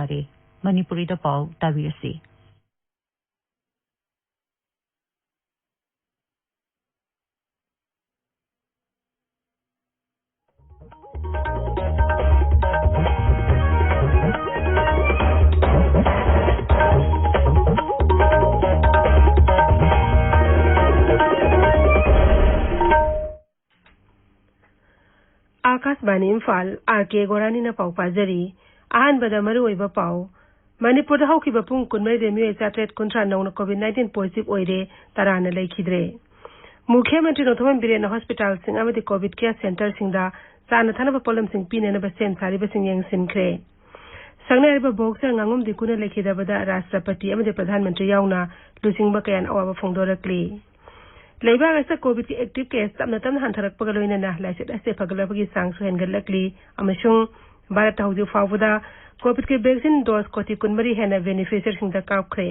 ꯐꯔꯦ ꯃꯅꯤꯄꯨꯔꯤꯗ ꯄꯥꯎ ꯇꯥꯕꯤꯔꯁꯤ आकाशवाणी इम्फाल आरके गोरानी न पाउ पाजरी अहनबदा मरुओइबा पाउ मणिपुर हौखिबा पुंग कुनमैदे मियोय 839 कोविड-19 पॉजिटिव ओइरे तराना लैखिद्रे मुख्यमंत्री नोथमन बिरेन हॉस्पिटल सिंग अमदि कोविड केयर सेंटर सिंगदा चाना थानबा पोलम सिंग पिनेनबा सेम सारिबा सिंग यंगसिनख्रे संगनारिबा बॉक्सर ngangum dikuna lekhidabada राष्ट्रपति अमदि प्रधानमंत्री यावना लुसिंगबा कयान अवाबा फोंदोरक्ली लेबाग अस कोविड की एक्टिव केस तमना तमना हंथरकपगा लोइनना लाइसेट असे फगलबगी सांगसु हेनगलक्ली अमसुंग भारत हौजि फावदा कोविड के वैक्सीन डोज कोटी कुनमरी हेना बेनिफिशियरी सिंगदा कापख्रे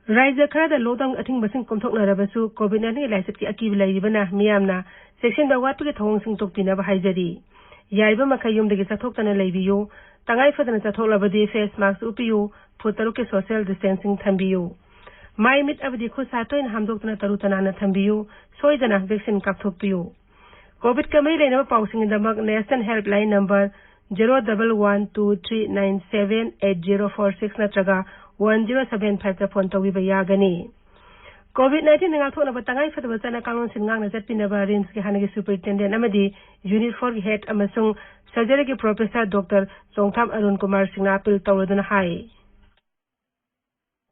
राज्य खरदा लॉकडाउन अथिंगबसिंग कोमथोकनरबसु कोविड-19 लाइसेट की अकीब लैरिबना मियामना सेक्शन बावाटपगे थवंगसिंग तोकपिनबा हाइजरी याइबा मखै युमदगी चथोक्तना लैबियो तंगाई फदना चथोकलबदि फेस मास्क उपियो फुट 3 के सोशल डिस्टेंसिंग थंबियो माइ मिट अबदि खुद सातोइन हामदोक्तना तरुतनाना थंबियो सोइदना वैक्सीन कापथोकपियो कोविड कमै लेनबा पाउसिंगदमक नेशनल हेल्पलाइन नंबर 01123978046 नत्रगा 1075 का फोन तौबा यागनी कोविड-19 नगाथोनबा तंगाई फदबा चना कानून सिनगांगना चटपिनबा रिम्स के हानगी सुपरिटेंडेंट अमदि यूनिट 4 की हेड अमसुंग सर्जरी के professor doctor Chongtham Arun Kumar Singh appeal तौरदुना हाय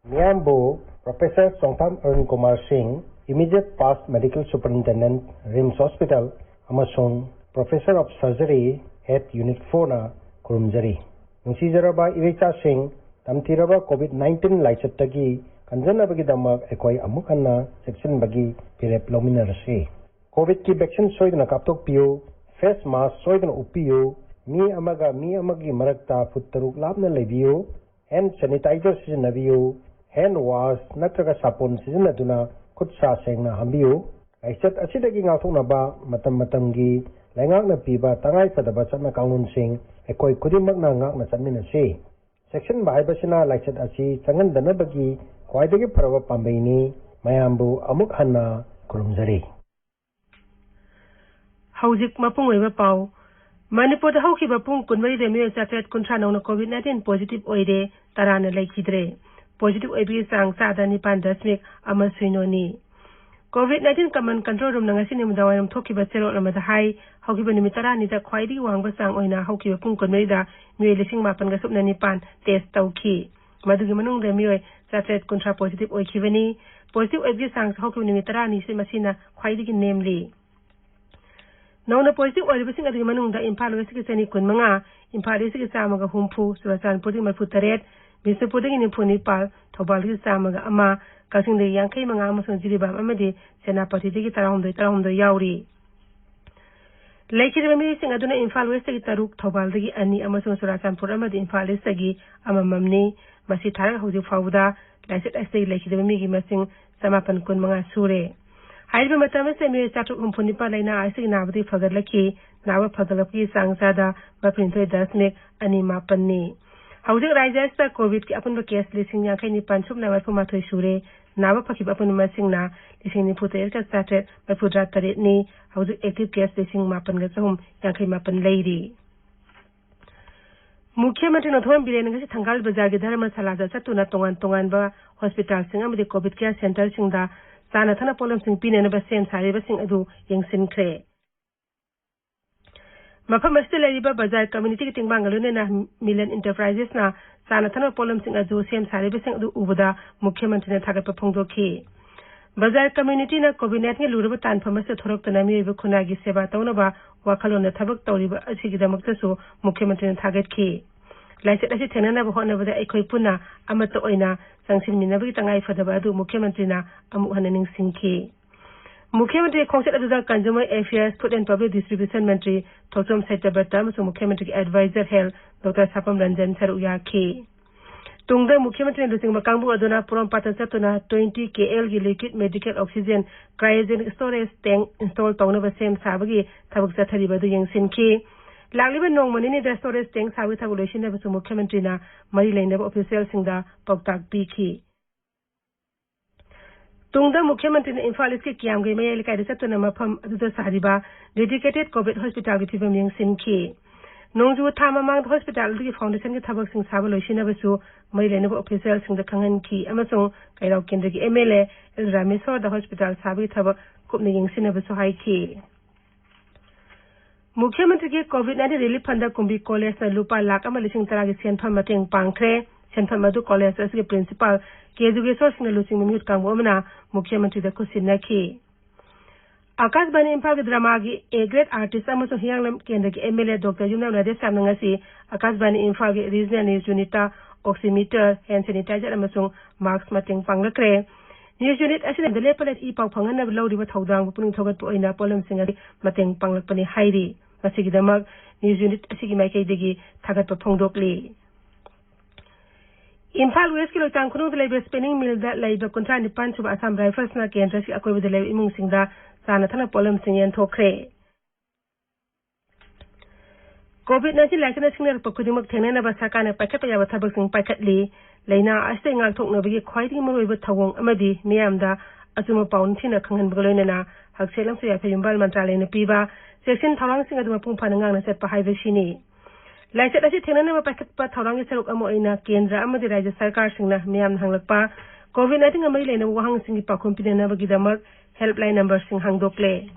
मियामबो professor Chongtham Arun Kumar Singh immediate past medical superintendent RIMS hospital अमसुंग professor of surgery head unit 4 ना खुरुमजरी नुसीजरबा इवेचा सिंह तमतीरबा कोविड-19 लाइसेटगी कंजनबगीदमक एकोई अमुक हन्ना सेक्शन बगी पिरेप लोमिनरसी कोविड की वैक्सीन सोइदना कापथोकपियो फेस मास्क सोइदना उपियो मी अमगी मरकता फुट 3 लापना लेबियो हैंड सैनिटाइजर सिजनबियो हैंड वॉश नत्रगा सापोन सिजनदुना खुद सा सेंगना हंबियो लाइसेट असिदगी गाथोकनबा मतमगी लैंगाकना पीबा तंगाई फदबा चटना कानूनसिंग एकोई खुदिमकना गाकना चटमिनसी सेक्शन बाइबसिना लाइसेट असी चंगनदनबगी ख्वाइदगी फरबा पांबैनी मयामबु अमुक हन्ना खुरुमजरी हौजिक मपुंग ओइबा पाउ मणिपुर हौखिबा पुंग कुनमरी रेमियो 839 कोविड-19 पॉजिटिव ओइरे तराना लैखिद्रे पॉजिटिव ओइबी सांग 9.0 कोविड-19 कमन कंट्रोल रूम नंगसी निमुदावरम थोखिबा चेरोल अमदा हाई हौखिबा निमित 9 दा ख्वाइदगी वांगबा सांग ओइना हौखिबा पुंग कुनमरीदा मियोय 9,000 टेस्ट तौखि मदुगी मनुंग मियोय 839 पॉजिटिव ओइखिबनी पॉजिटिव ओइबी सांग हौखिबा निमित 9 से मसीना ख्वाइदगी नेमली नौना पॉजिटिव ओइबसिंग अदुगी मनुंग इम्फाल वेस्ट के 95 इम्फाल ईस्ट के 150 सुरचानपुर 38 बिष्णुपुर 94 थौबाल 100 कसिंग 85 अमसुंग जिरिबाम अमदि सेनापति 19 याउरी लेखिरबा मिसिंग अदुना इम्फाल वेस्ट के 3 थौबाल 2 अमसुंग सुरचानपुर अमदि इम्फाल ईस्ट के अमममनी मसी थारग हौजि फाउदा लाइसेट असे लेखिरबा मिगी मसिंग 915 सुरे हाइबा मतम से मियोय 495 लैना आइसिग नाबदि फगरलखि नाबा फगलपकी सांगसादा 2.2 हौजिक राज्यस्ता कोविड की अपुनबा केस 59,948 सुरे नाबा फखिबा अपुन मसिंगना 94,738 नि हौजिक एक्टिव केस 9,958 लैरी मुख्यमंत्री नोथमन बिरेन ngasi थंगाल बाजार के धर्मशाला चतुना तोंगान हॉस्पिटल सिंग अमदि कोविड केयर सेंटर सिंगदा चाना थाना पोलम सिंग पिनेनबा सेम सारिबसिंग अदु यंगसिनख्रे मफम अस्ते लैरिबा बाजार कम्युनिटी के तिंगबांगलुनेना मिलन इंटरप्राइजेस ना चाना थाना पोलम सिंग अदु सेम सारिबसिंग अदु उबदा मुख्यमंत्री ने थागतपा फोंदोखि बाजार कम्युनिटी ना कोविड-19 के लुरबा तानफमसे थोरक्तना मियोयबा खुनागी सेवा तौनबा वाखलोन थबक तौरिबा असिगिदमक्तसु मुख्यमंत्री ने थागतखि लाइसेट असी थेननबा होनबदा अखोय पुना अमत ओइना संसिमिनबगी तंगाई फदबा अदु मुख्यमंत्री ना अमु हननिंग सिंखि मुख्यमंत्री खोंसेट अदुदा consumer affairs food and public distribution मंत्री थोचोम सैतबता मुख्यमंत्री के adviser health doctor Sapam Ranjan सरुयाखि Tungda Mukhyamantri Lusing Makangbu Aduna Puram Patan Satuna 20 KL gi liquid medical oxygen cryogenic storage tank installed Tongnaba Sem Sabagi Tabuk Sathari Badu Yang Sinki. Lagliba Nong Manini the storage tank Sawi Tabulation of Mukhyamantri na Mari Lane official Singda Poktak Biki. Tungda Mukhyamantri Imphal iski Kiam gi Maya Likai Satuna Mapam Aduda Sadiba dedicated COVID hospital gi Tibam Yang Sinki. Nongju Tamamang Hospital the Foundation of Tabak Sing Sabalotion of Su, Maylene officials in the Kangan Ki, Amazon, Kairo Kendrick MLA, Ramiso, the hospital Sabi Tabak, Kupning Sinabaso High Key. Mukhyamantri COVID-19 relief fund kumbi college na lupa lakam alising taragi Senpam Mateng Pankre, Senpam Madu College as the principal, Kezuge source in the losing minute Kangwomana, Mukhyamantri the Kusinaki. Akas Bani Imphal Dramagi, a great artist, Amazon Hiang Kendrick MLA Dr. Yuna Nade Samangasi, Akas Bani Imphal Regional News Unita, Oximeter, hand sanitizer Amazon, Marks Mateng Panglakre. News Unit as in the Lepalet Epoch Pangana below the Todang, putting Togat Poina, Polam Singer, Mateng Panglapani Heidi, Masigi Damag, News Unit Asigi Make Digi, Tagato Tongdokli. Imphal West Kilo Tankunu, the labor spinning mill that labor contra the punch of Assam Rifles na Kendra, Ako with the labor imung Singda. Sanatana Polam Singyan Tokre. COVID-19 Lakana Singer Pokudimak Tenana Basakana Pakapaya Tabasing Pakatli, Lena Asting Altok Nabi quite more with Tawong Amadi, Niamda, Azuma Pountina Kangan Bolena, Haxelam Sayumbal Mantala in the Piva, Section Tarang Singer Pumpananga set Pahivashini. Like that, as it Tenana Pakat Tarang Amoina, Kendra Amadi Raja Sarkar Singna, Miam Hanglapa, COVID-19 Amalina Wang Singi Pakumpina Navagidamak. Helpline number Sing Hang Dokle.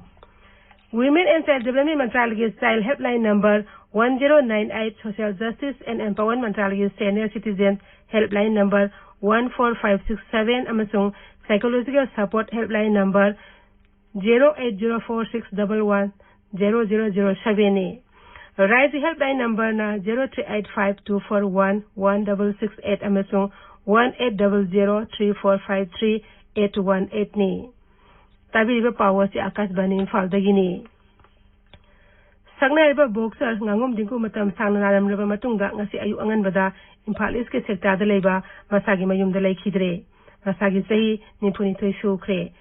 Women and Child Development Mantralagis Child Helpline number 1098 Social Justice and Empowerment Mantralagis Senior Citizens Helpline number 14567 Amasung Psychological Support Helpline number 08046110007. Rise Helpline number na 0385241168 Amasung 1800345381 ni. Tabi riba power si Akas Bani Imphal dagini. Sagna riba boxer ngangom dingku matam sang naram riba matungga ngasi ayu angan bada Imphal iske sekta da leiba masagi mayum da lei khidre. Masagi sahi nipuni toy shukre.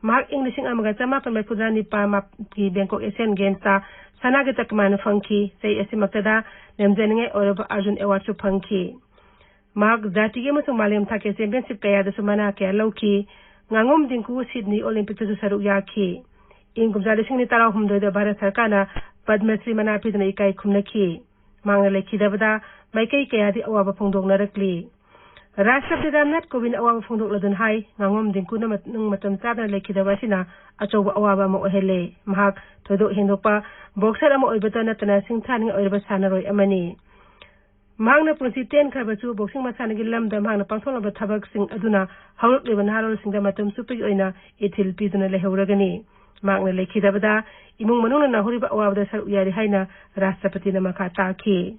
Mark Englishing amaga chama pamai pudra nipa map ki Bangkok Asian Games ta sanagi takman funky sai asimaktada nemjeninge oroba Arjun Award su funky. Mark zati ge musung malim thake championship kaya da sumana kaya lauki. Ngangom dingku Sydney Olympic tu saruk yaki. Ingkum jali sing ni tara humdo da Bharat Sarkar Padma Shri Manapi na ikai khumnaki. Mangna lekhi dabada maikai kaya di awaba phongdok na rakli. Rashtrapati Ramnath Kovind awaba phongdok ladun hai ngangom dingku na nung matam chadna lekhi dabasina achoba awaba mo ohele. Mahak thodok hindokpa boxer amo oibata natana singthani oiba sanaroi amani. Mahangna punsi 10 khabachu boxing masanagi lamda mahangna pangtholaba thabak sing aduna hawruk leban harol singda matam supi oina ethil piduna lehuragani mahangna lekhidabada imung manungna nahuriba awabda sar uyari haina Rashtrapati na makha taki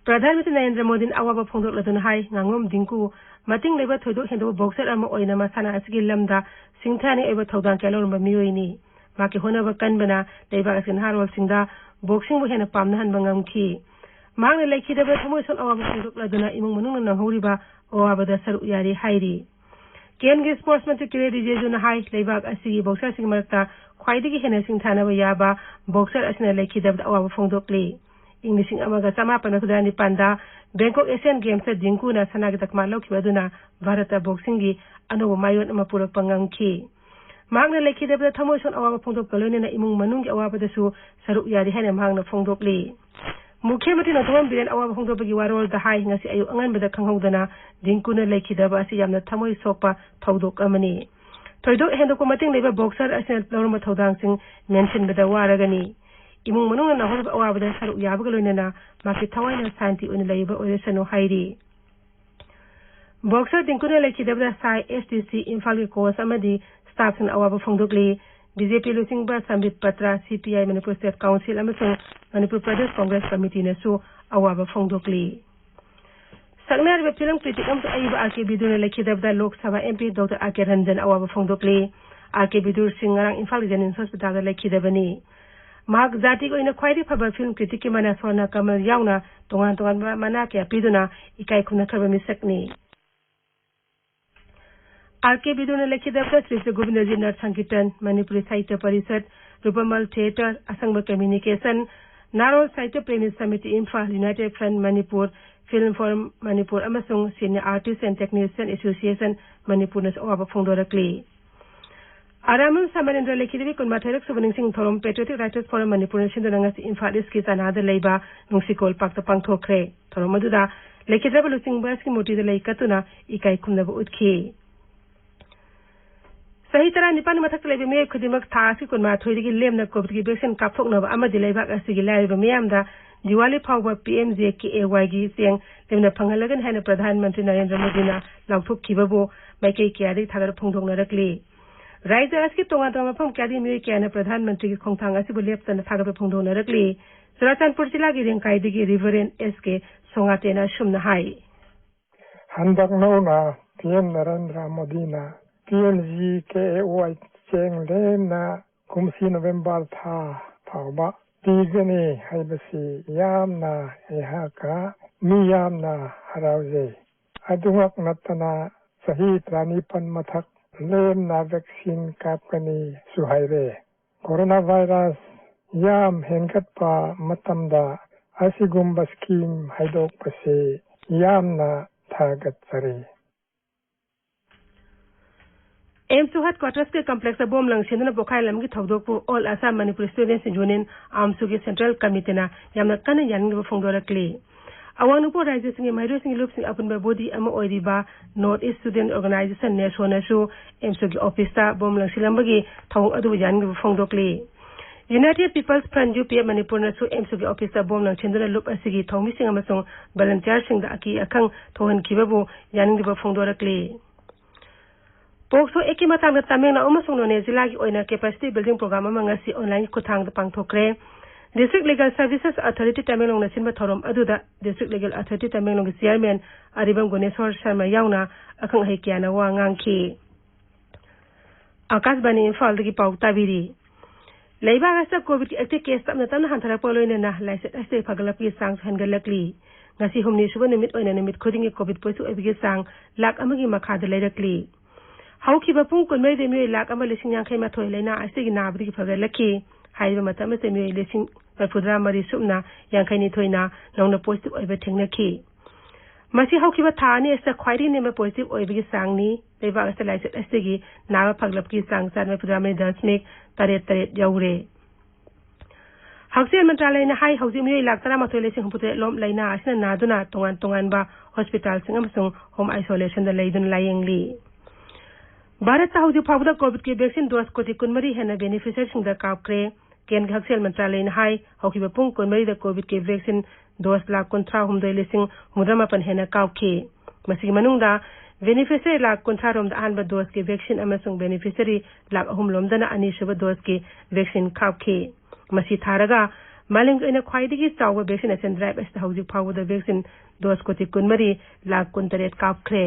Pradhan Mantri Narendra Modi awaba phongdok ladun hai ngangom dingku mating leba thodok hendo boxer ama oina masana asigi lamda singthani eba thodang kelorba miyoini maki honaba kanbana leba asin harol singda boxing bu hena pamna han bangamki Mahangna lekhidaba thamoison awaba phongdok laduna imung manungna nanghoriba awabada saru yari hairi Kendriya Sports Mantri Kiren Rijijuna hai leibak asigi boxer sing marakta khwaidagi hena singthanaba yaba boxer asina lekhidaba awaba phongdokli Englishing amaga chamapana kudani panda Bangkok Asian Games dingku na sanagi takma lokibaduna Bharata boxing gi anoba mayon ama purak pangangki Mahangna lekhidaba thamoison awaba phongdok kalone na imung manunggi awabada su saru yari hena mahangna phongdokli Mukhyamantri na thawam biren awaba phongdokpagi warol da hai ngasi ayu anganbada khanghodana dingkuna lekhidaba asi yamna thamoi sokpa thodok amani thoidok hendokpa mating leba boxer asina lorma thodang sing mention bada waragani imung manungna na horba awabada saru yabaga loinana maki thawaina santi oina leiba oiresano hairi boxer dingkuna lekhidaba sai STC Imphal course amadi staff sin awaba phongdokli BJP Lusing Ba Sambit Patra CPI Manipur State Council amasung Manipur Pradesh Congress Committee na su awaba phongdokli Sagnar web film critic am aiba RK Bidur lekhidabda Lok Sabha MP Dr. RK Ranjan awaba phongdokli RK Bidur Singarang Imphal General Hospital lekhidabani mahak zati ko ina khwairi phaba film critic ki mana sona kamal yauna tongan mana kya piduna ikai khuna khaba misakni RK Bidun लिखित श्री गोविंदजी नाथ संकीर्तन मणिपुरी साहित्य परिषद रूपमल theatre असंग communication नारोल साहित्य प्रेमी समिति Imphal united front Manipur film forum Manipur अमसुंग senior artiste and technician association Manipur अवाब फोंदोरक्ली आरामन समरेंद्र लिखित कुनमाथरक सुबनिंग सिंह थोरम पेट्रियोटिक राइटर्स फोरम मणिपुर सिंधुनंगसी इम्फाल ईस्ट तनाद लेबा नुंसिकोल पाक्ता पांगथोखरे थोरम मदुदा लिखित लुचिंग बस की मूर्ति लेकतुना इकाई खुमनब उठखी सही तरह निपान मथक लेबे मे खुदिमक थासी कुनमाथोइदगी लेमना कोविड की वैक्सीन कापथोकनब अमदि लेबाक असिगी लाइबा मियामदा दिवाली फावबा PMJKAY गी सेंग लेमना फंगलगन हैन प्रधानमंत्री नरेंद्र मोदी ना लाउथोकखिबबो माइकई क्यादि थागर फोंदोकनरकली राज्य असकी तोंगा मफम क्यादि मिय क्याना प्रधानमंत्री की खोंथांग असिबु लेपतना थागर फोंदोकनरकली चुराचानपुर जिला की रेंकाइदगी रिवरेन SK सोंगातेना शुमना हाई हंदकनौना PM नरेंद्र मोदी ना PMJKAY चेंग लेना कुमसी नवंबर था फावबा तीगने हाइबसी यामना एहाका मियामना हराउजे अदुमक नतना सही त्रानीपन मथक लेमना वैक्सीन कापकनी सुहाइरे कोरोना वायरस याम हेंगतपा मतमदा असिगुम्बा स्कीम हाइदोकपसे यामना थागतसरे एम्स हेड क्वार्टर्स के कॉम्प्लेक्स बोम लंगसिन बोखाई लमगी थौदोकपु all Assam Manipur students union आमसुगी सेंट्रल कमिटीना यामना कन यानगब फोंदोरक्ली अवानुपो राज्य सिंह मैरो सिंह लुपसिंग अपन बॉडी अम ओइरिबा नॉर्थ ईस्ट स्टूडेंट ऑर्गेनाइजेशन ने सोनसु एम्सुगी ऑफिसता बोम लंगसिलंबगी थौ अदु यानगब फोंदोकली united peoples front UPF Manipur नसु एम्सुगी ऑफिसता बोम लंगसिंदुना लुप असिगी थौमिसिंग अमसुंग वॉलंटियर सिंह दा अकी अखंग थौहनखिबबु यानगब फोंदोरक्ली पोक्सो एकी मतंग तमेंगना अमसुंग नोने जिला की ओइना कैपेसिटी बिल्डिंग प्रोग्राम अमंगसी ऑनलाइन खुथांग पांगथोखरे district legal services authority Tamenglong सिनबा थोरम अदुदा district legal authority Tamenglong chairman Aribam Guneshwar Sharma याउना अखंग हेकियाना वा nganki आकाशवाणी इम्फाल दगी पाउ ताबिरी लेबाग अस कोविड की एक्टिव केस तमना तमना हंथरप लोइनेना लाइसेट असे फगलपी सांग हनगलकली ngasi humni suba nimit oina nimit khudingi covid poisu ebigi sang lak amagi makhada leirakli haukiba pung kunmei de mi lak ama lising yang khaima thoi leina asigi nabri ki fagalaki haiba matam se mi lising parfudra mari subna yang khaini thoina nongna positive oiba thengnaki masi haukiba thani asa khwairi ne ma positive oibigi sangni leba asa laise asigi naba faglapki sang san me pudra me dasmik taret yaure Housing Mantralay na hai housing mi lak tara mathoi lesing humpute lom laina asina naduna tongan ba hospital sing amsung home isolation da leidun layengli Bharat Saudi Pawda COVID ki vaccine dose koti kunmari hena beneficiary sing da kapkre ken Housing Mantralay na hai hoki ba pung kunmari da COVID ki vaccine dose la kontra humdoi lesing mudrama pan hena kapke masigi manungda beneficiary la kontra rom da anba dose ki vaccine amasung beneficiary la humlom dana ani shuba dose ki vaccine kapke masi tharaga maling ina khwaidigi chawa vaccination drive as hauji phawu the vaccine dose koti kunmari lakh kuntaret kapkhre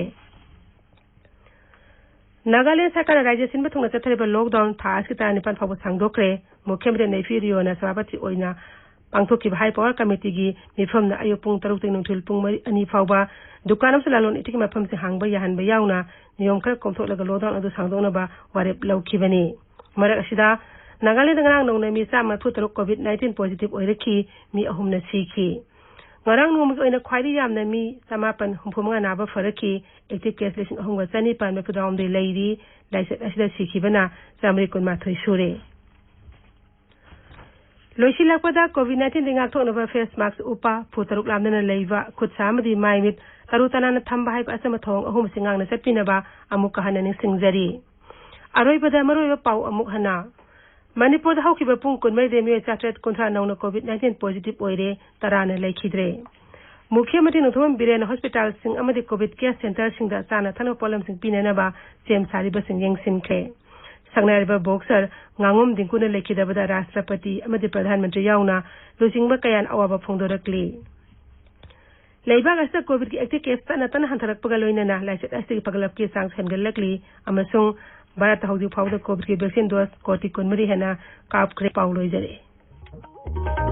Nagaland sarkar rajya sinba thungna chathariba lockdown thas ki tani pan phawu sangdokre mukhyamri Nefiriyo na sabati oina pangthoki high power committee gi mifam na ayopung taruk ting nungthil pung mari ani phawba dukanam salalon itiki mafam se hangba yahan ba yauna niyom khar komthok laga lockdown adu sangdona ba warep lawkhibani marak asida Nagaland ngarang nong na mi sa ma phutaruk COVID-19 positive oiraki mi ahum na sikhi ngarang nong mi oina khwairi yam na mi samapan humphumnga na ba faraki active case lesson ahum ga chani pan me pudam de leiri laise asida sikhi bana samri kun ma thoi sure loisi lakpada COVID-19 dinga thok na face mask upa phutaruk lamna na leiwa khut samadi maimit tarutana na thamba hai asama thong ahum singang na sapina ba amuk kahana ning singjari aroi bada maroi ba pau amuk hana Manipur haukiba pung kunmai de mi chatret kontra nauna COVID-19 positive oire tarana laikhidre Mukhyamantri Nothom Biren Hospital sing amadi COVID care center sing da sana thano problem sing pinana ba sem sari ba sing yeng sin khe sangnai ba boxer ngangom dingkuna laikhida ba da Rashtrapati amadi Pradhan Mantri yauna losing ba kayan awaba phongdorakli Leiba gasta COVID ki active case tan hantarak pagaloina na laise asti pagalap ki sang hengalakli amasung Bharat Saudi Pawda COVID ki vaccine dose koti kunmari hena kaap kre pauloi jare ꯫